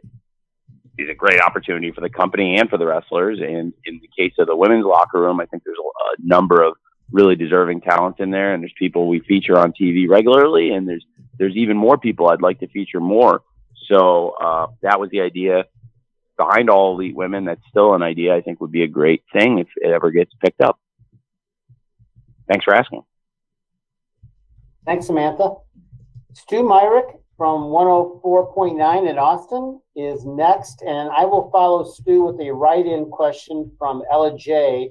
is a great opportunity for the company and for the wrestlers. And in the case of the women's locker room, I think there's a number of really deserving talents in there, and there's people we feature on TV regularly, and there's even more people I'd like to feature more. So that was the idea behind All Elite Women. That's still an idea I think would be a great thing if it ever gets picked up. Thanks for asking. Thanks, Samantha. Stu Myrick from 104.9 in Austin is next, and I will follow Stu with a write-in question from Ella J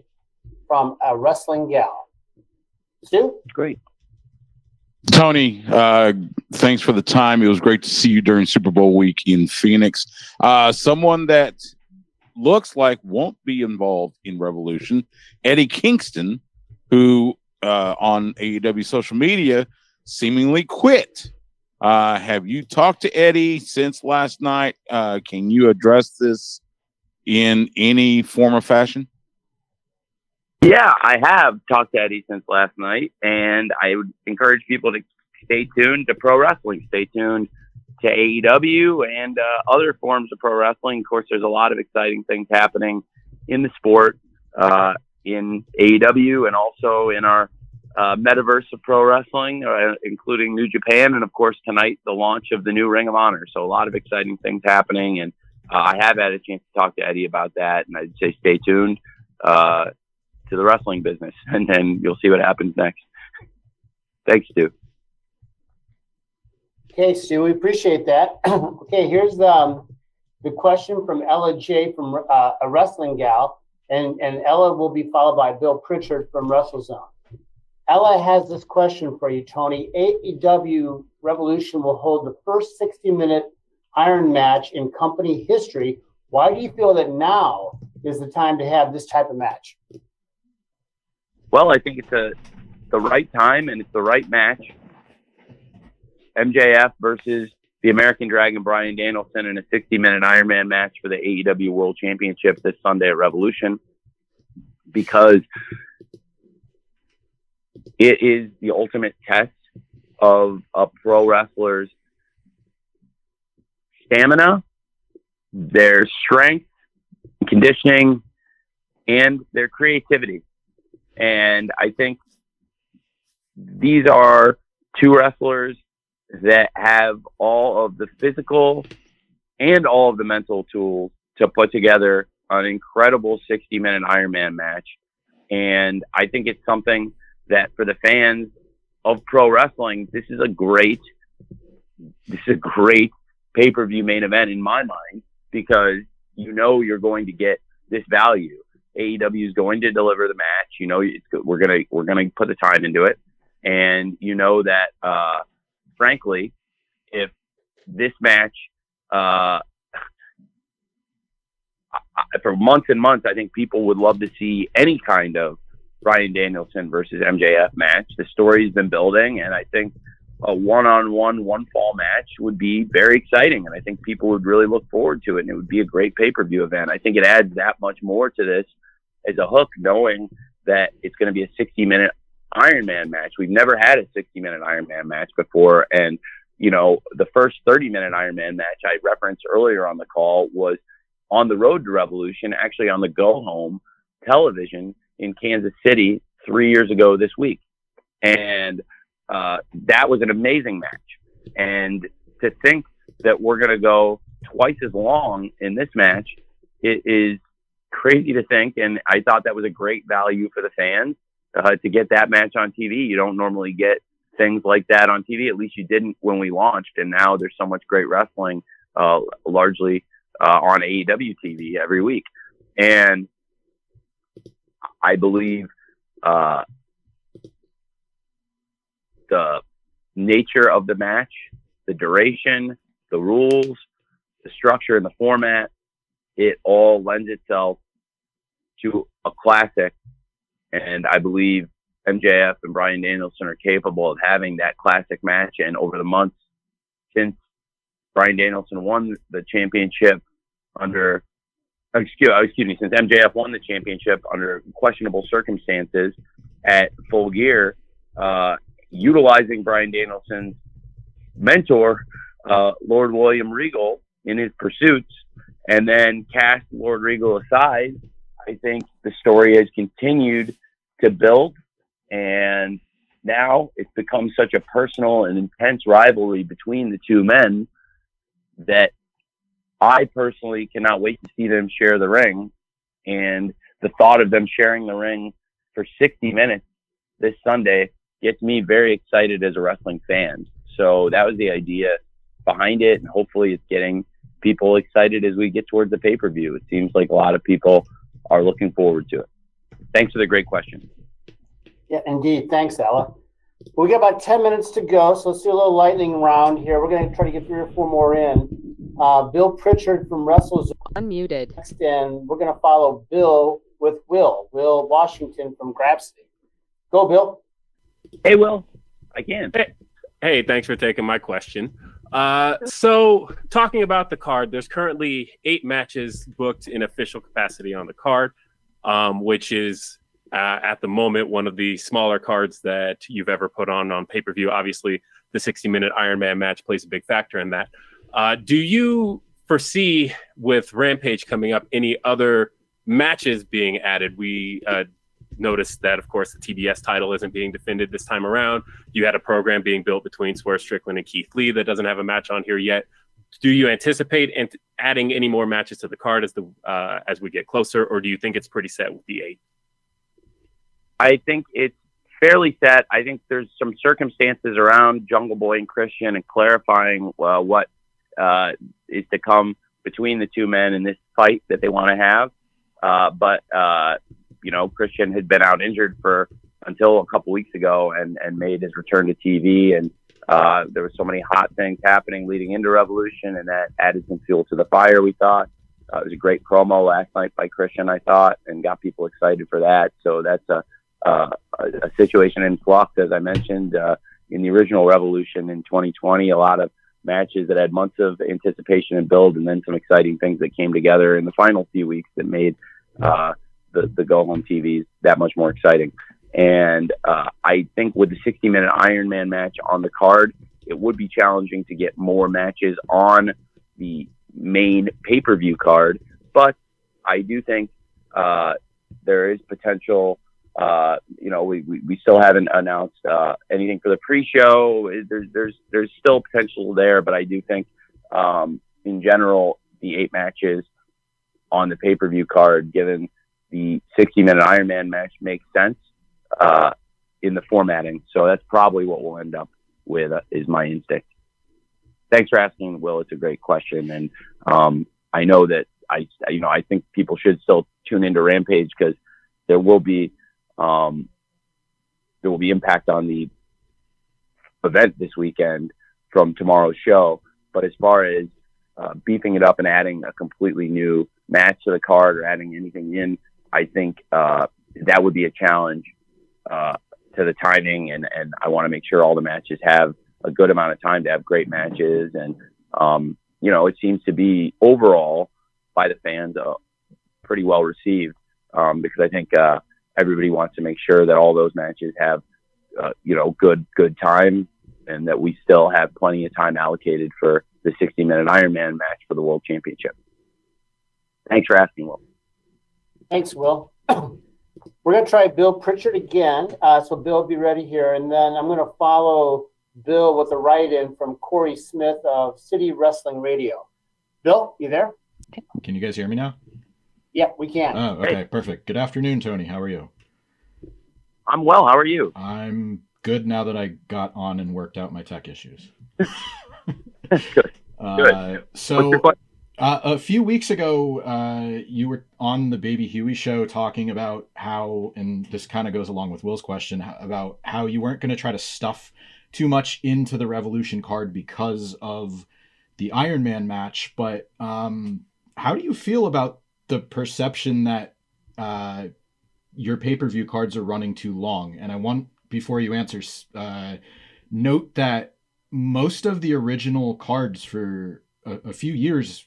from a Wrestling Gal. Stu? Great. Tony, thanks for the time. It was great to see you during Super Bowl week in Phoenix. Someone that looks like won't be involved in Revolution, Eddie Kingston, who on AEW social media seemingly quit. Have you talked to Eddie since last night? Can you address this in any form or fashion? Yeah, I have talked to Eddie since last night, and I would encourage people to stay tuned to pro wrestling. Stay tuned to AEW and other forms of pro wrestling. Of course, there's a lot of exciting things happening in the sport, in AEW, and also in our metaverse of pro wrestling, including New Japan, and of course tonight the launch of the new Ring of Honor. So a lot of exciting things happening, and I have had a chance to talk to Eddie about that, and I'd say stay tuned to the wrestling business, and then you'll see what happens next. Thanks, Stu. Okay, Stu, we appreciate that. Okay, here's the question from Ella J from a Wrestling Gal, and Ella will be followed by Bill Pritchard from WrestleZone. Ella has this question for you, Tony. AEW Revolution will hold the first 60-minute Iron match in company history. Why do you feel that now is the time to have this type of match? Well, I think it's the right time, and it's the right match. MJF versus the American Dragon Bryan Danielson in a 60-minute Ironman match for the AEW World Championship this Sunday at Revolution, because it is the ultimate test of a pro wrestler's stamina, their strength, conditioning, and their creativity. And I think these are two wrestlers that have all of the physical and all of the mental tools to put together an incredible 60-minute Ironman match. And I think it's something that for the fans of pro wrestling, this is a great pay-per-view main event in my mind, because you're going to get this value. AEW is going to deliver the match. We're gonna put the time into it, and that frankly, if this match for months and months, I think people would love to see any kind of Bryan Danielson versus MJF match. The story's been building, and I think a one-on-one, one-fall match would be very exciting, and I think people would really look forward to it, and it would be a great pay-per-view event. I think it adds that much more to this as a hook, knowing that it's going to be a 60-minute Ironman match. We've never had a 60-minute Ironman match before, and the first 30-minute Ironman match I referenced earlier on the call was on the road to Revolution, actually on the go-home television in Kansas City 3 years ago this week. And that was an amazing match. And to think that we're going to go twice as long in this match, it is crazy to think. And I thought that was a great value for the fans to get that match on TV. You don't normally get things like that on TV. At least you didn't when we launched. And now there's so much great wrestling, largely on AEW TV every week. And I believe the nature of the match, the duration, the rules, the structure and the format, it all lends itself to a classic. And I believe MJF and Bryan Danielson are capable of having that classic match. And over the months since Bryan Danielson won the championship since MJF won the championship under questionable circumstances at Full Gear, utilizing Bryan Danielson's mentor, Lord William Regal, in his pursuits, and then cast Lord Regal aside, I think the story has continued to build, and now it's become such a personal and intense rivalry between the two men that I personally cannot wait to see them share the ring. And the thought of them sharing the ring for 60 minutes this Sunday gets me very excited as a wrestling fan. So that was the idea behind it. And hopefully it's getting people excited as we get towards the pay-per-view. It seems like a lot of people are looking forward to it. Thanks for the great question. Yeah, indeed. Thanks, Ella. We got about 10 minutes to go, so let's do a little lightning round here. We're going to try to get 3 or 4 more in. Bill Pritchard from WrestleZone unmuted next, and we're going to follow Bill with Will Washington from Grapsody. Go, Bill. Hey, Will. I can. Hey, thanks for taking my question. So talking about the card, there's currently 8 matches booked in official capacity on the card, which is at the moment one of the smaller cards that you've ever put on pay-per-view. Obviously, the 60-minute Ironman match plays a big factor in that. Do you foresee with Rampage coming up any other matches being added? We noticed that, of course, the TBS title isn't being defended this time around. You had a program being built between Swerve Strickland and Keith Lee that doesn't have a match on here yet. Do you anticipate adding any more matches to the card as we get closer, or do you think it's pretty set with the 8? I think it's fairly set. I think there's some circumstances around Jungle Boy and Christian and clarifying what is to come between the two men in this fight that they want to have. But Christian had been out injured until a couple weeks ago and made his return to TV. And there were so many hot things happening leading into Revolution, and that added some fuel to the fire, we thought. It was a great promo last night by Christian, I thought, and got people excited for that. So that's a situation in flux, as I mentioned, in the original Revolution in 2020, a lot of matches that had months of anticipation and build, and then some exciting things that came together in the final few weeks that made the go-home TVs that much more exciting. And I think with the 60-minute Ironman match on the card, it would be challenging to get more matches on the main pay-per-view card. But I do think there is potential We still haven't announced anything for the pre-show. There's still potential there, but I do think in general the 8 matches on the pay-per-view card, given the 60-minute Iron Man match, makes sense in the formatting. So that's probably what we'll end up with, is my instinct. Thanks for asking, Will. It's a great question, and I know that I think people should still tune into Rampage, because there will be impact on the event this weekend from tomorrow's show. But as far as beefing it up and adding a completely new match to the card or adding anything in, I think that would be a challenge to the timing, and I want to make sure all the matches have a good amount of time to have great matches. And it seems to be overall by the fans pretty well received, because I think everybody wants to make sure that all those matches have good time, and that we still have plenty of time allocated for the 60-minute Iron Man match for the World Championship. Thanks for asking, Will. Thanks, Will. We're going to try Bill Pritchard again. So Bill, be ready here. And then I'm going to follow Bill with a write-in from Corey Smith of City Wrestling Radio. Bill, you there? Can you guys hear me now? Yeah, we can. Oh, okay, perfect. Good afternoon, Tony. How are you? I'm well. How are you? I'm good now that I got on and worked out my tech issues. Good. So a few weeks ago, you were on the Baby Huey show talking about how, and this kind of goes along with Will's question, about how you weren't going to try to stuff too much into the Revolution card because of the Iron Man match. But how do you feel about the perception that your pay-per-view cards are running too long? And I want, before you answer, note that most of the original cards for a few years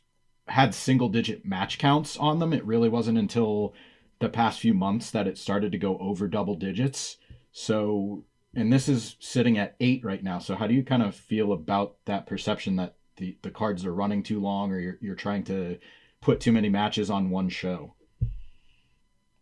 had single-digit match counts on them. It really wasn't until the past few months that it started to go over double digits. So, and this is sitting at 8 right now. So how do you kind of feel about that perception that the cards are running too long, or you're trying to put too many matches on one show?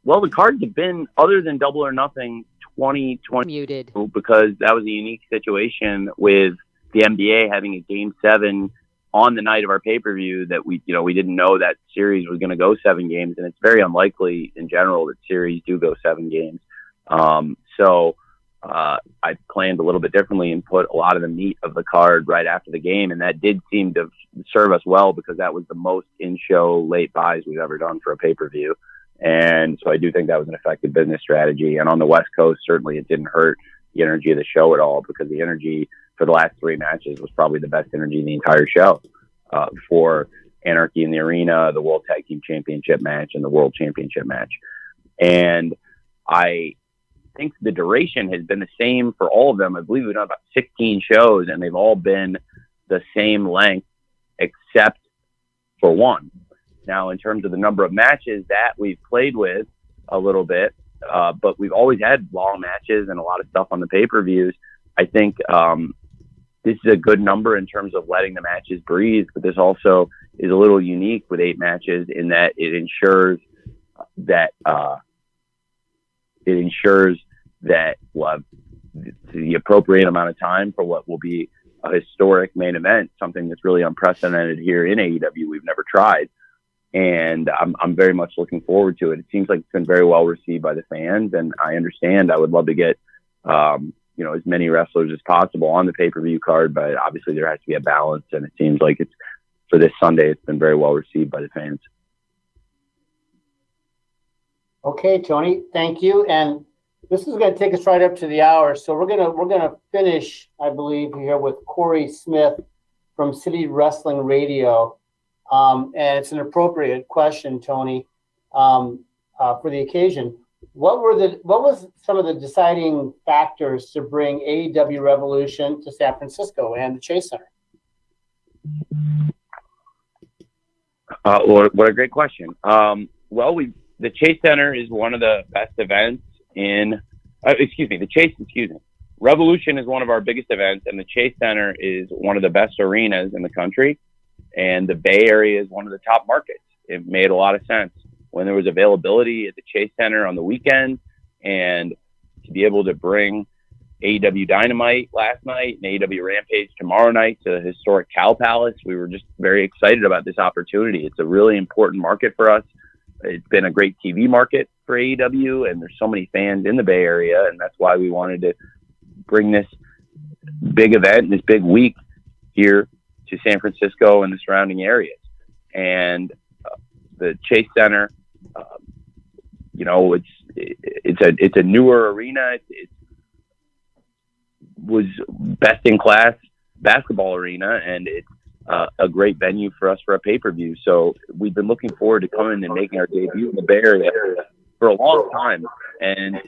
Well, the cards have been, other than Double or Nothing 2020, muted, because that was a unique situation with the NBA having a Game 7 on the night of our pay-per-view, that we didn't know that series was going to go 7 games, and it's very unlikely in general that series do go 7 games. So I planned a little bit differently and put a lot of the meat of the card right after the game, and that did seem to serve us well, because that was the most in-show late buys we've ever done for a pay-per-view. And so I do think that was an effective business strategy. And on the West Coast, certainly it didn't hurt the energy of the show at all, because the energy for the last 3 matches was probably the best energy in the entire show, for Anarchy in the Arena, the World Tag Team Championship match, and the World Championship match. And I think the duration has been the same for all of them. I believe we've done about 16 shows, and they've all been the same length except for one. Now, in terms of the number of matches that we've played with a little bit, but we've always had long matches and a lot of stuff on the pay-per-views. I think this is a good number in terms of letting the matches breathe, but this also is a little unique with 8 matches in that it ensures that we'll have the appropriate amount of time for what will be a historic main event, something that's really unprecedented here in AEW. We've never tried. And I'm very much looking forward to it. It seems like it's been very well received by the fans, and I understand. I would love to get, as many wrestlers as possible on the pay-per-view card, but obviously there has to be a balance, and it seems like it's, for this Sunday, it's been very well received by the fans. Okay, Tony, thank you. And this is going to take us right up to the hour. So we're gonna finish, I believe, here with Corey Smith from City Wrestling Radio. And it's an appropriate question, Tony, for the occasion. What was some of the deciding factors to bring AEW Revolution to San Francisco and the Chase Center? What a great question. The Chase Center is one of the best events Revolution is one of our biggest events, and the Chase Center is one of the best arenas in the country. And the Bay Area is one of the top markets. It made a lot of sense when there was availability at the Chase Center on the weekend, and to be able to bring AEW Dynamite last night and AEW Rampage tomorrow night to the historic Cow Palace, we were just very excited about this opportunity. It's a really important market for us. It's been a great TV market for AEW, and there's so many fans in the Bay Area, and that's why we wanted to bring this big event, this big week here to San Francisco and the surrounding areas. And the Chase Center, it's a newer arena. It was best in class basketball arena, and it's a great venue for us for a pay-per-view. So we've been looking forward to coming and making our debut in the Bay Area for a long time, and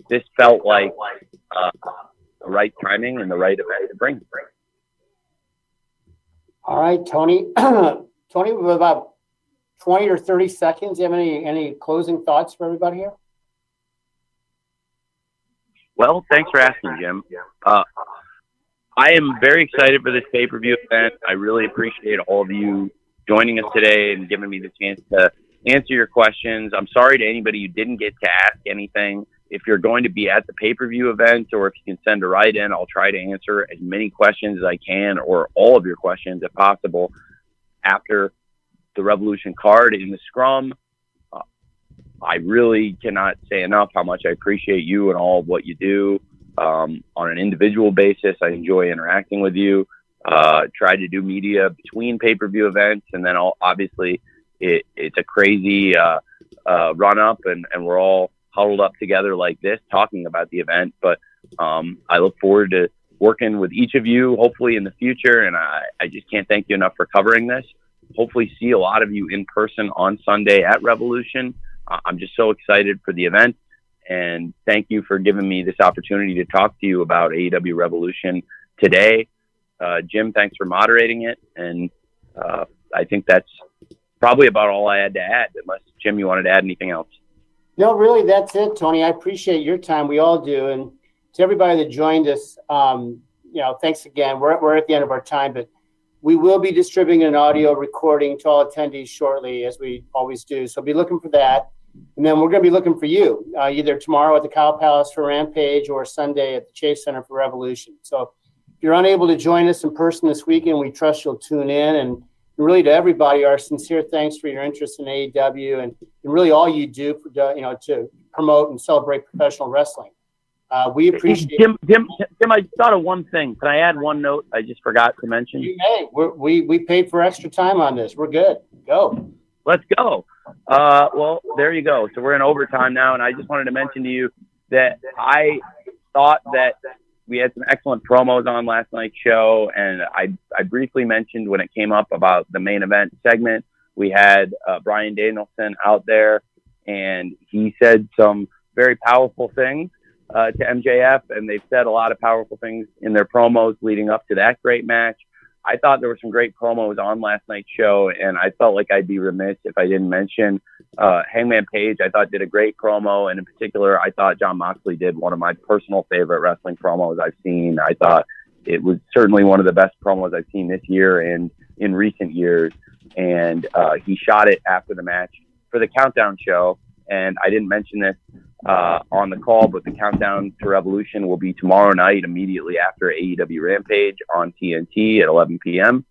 this felt like the right timing and the right event to bring. All right, Tony. Tony, with about 20 or 30 seconds, do you have any closing thoughts for everybody here? Well, thanks for asking, Jim. I am very excited for this pay-per-view event. I really appreciate all of you joining us today and giving me the chance to answer your questions. I'm sorry to anybody who didn't get to ask anything. If you're going to be at the pay-per-view event, or if you can send a write-in, I'll try to answer as many questions as I can, or all of your questions if possible, after the Revolution card in the scrum. I really cannot say enough how much I appreciate you and all of what you do. On an individual basis, I enjoy interacting with you. Try to do media between pay-per-view events, and then obviously it's a crazy run-up, and we're all huddled up together like this talking about the event. But I look forward to working with each of you, hopefully in the future, and I just can't thank you enough for covering this. Hopefully see a lot of you in person on Sunday at Revolution. I'm just so excited for the event, and thank you for giving me this opportunity to talk to you about AEW Revolution today. Jim, thanks for moderating it, and I think that's probably about all I had to add, unless, Jim, you wanted to add anything else. No, really, that's it, Tony. I appreciate your time. We all do. And to everybody that joined us, thanks again. We're at the end of our time, but we will be distributing an audio recording to all attendees shortly, as we always do. So be looking for that. And then we're going to be looking for you, either tomorrow at the Cow Palace for Rampage or Sunday at the Chase Center for Revolution. So if you're unable to join us in person this weekend, we trust you'll tune in. And really, to everybody, our sincere thanks for your interest in AEW and really all you do for, to promote and celebrate professional wrestling. We appreciate Jim, I thought of one thing. Can I add one note I just forgot to mention? Hey, we paid for extra time on this. We're good. Go. Let's go. Well, there you go. So we're in overtime now, and I just wanted to mention to you that I thought that we had some excellent promos on last night's show, and I briefly mentioned when it came up about the main event segment, we had Bryan Danielson out there, and he said some very powerful things to MJF, and they've said a lot of powerful things in their promos leading up to that great match. I thought there were some great promos on last night's show, and I felt like I'd be remiss if I didn't mention Hangman Page. I thought did a great promo, and in particular, I thought Jon Moxley did one of my personal favorite wrestling promos I've seen. I thought it was certainly one of the best promos I've seen this year and in recent years, and he shot it after the match for the Countdown show, and I didn't mention this on the call, but the Countdown to Revolution will be tomorrow night immediately after AEW Rampage on TNT at 11 p.m.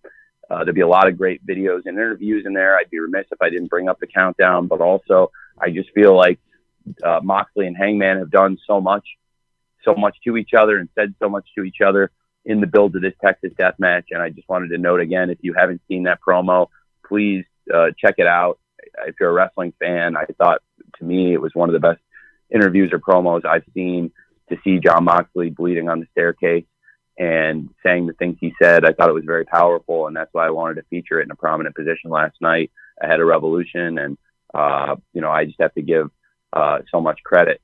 There'll be a lot of great videos and interviews in there. I'd be remiss if I didn't bring up the Countdown, but also I just feel like Moxley and Hangman have done so much to each other and said so much to each other in the build to this Texas Death Match. And I just wanted to note again, if you haven't seen that promo, please check it out. If you're a wrestling fan, I thought, to me, it was one of the best interviews or promos I've seen. To see Jon Moxley bleeding on the staircase and saying the things he said, I thought it was very powerful, and that's why I wanted to feature it in a prominent position last night ahead of Revolution. And I just have to give so much credit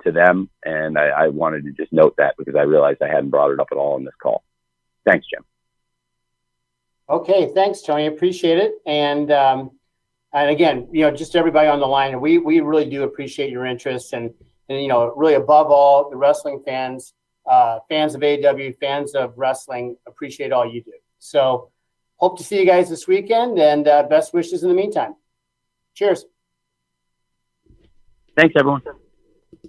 to them, and I wanted to just note that because I realized I hadn't brought it up at all in this call. Thanks, Jim. Okay, thanks, Tony. Appreciate it. And again, just everybody on the line, we really do appreciate your interest, and really above all, the wrestling fans, fans of AEW, fans of wrestling, appreciate all you do. So hope to see you guys this weekend, and best wishes in the meantime. Cheers. Thanks, everyone.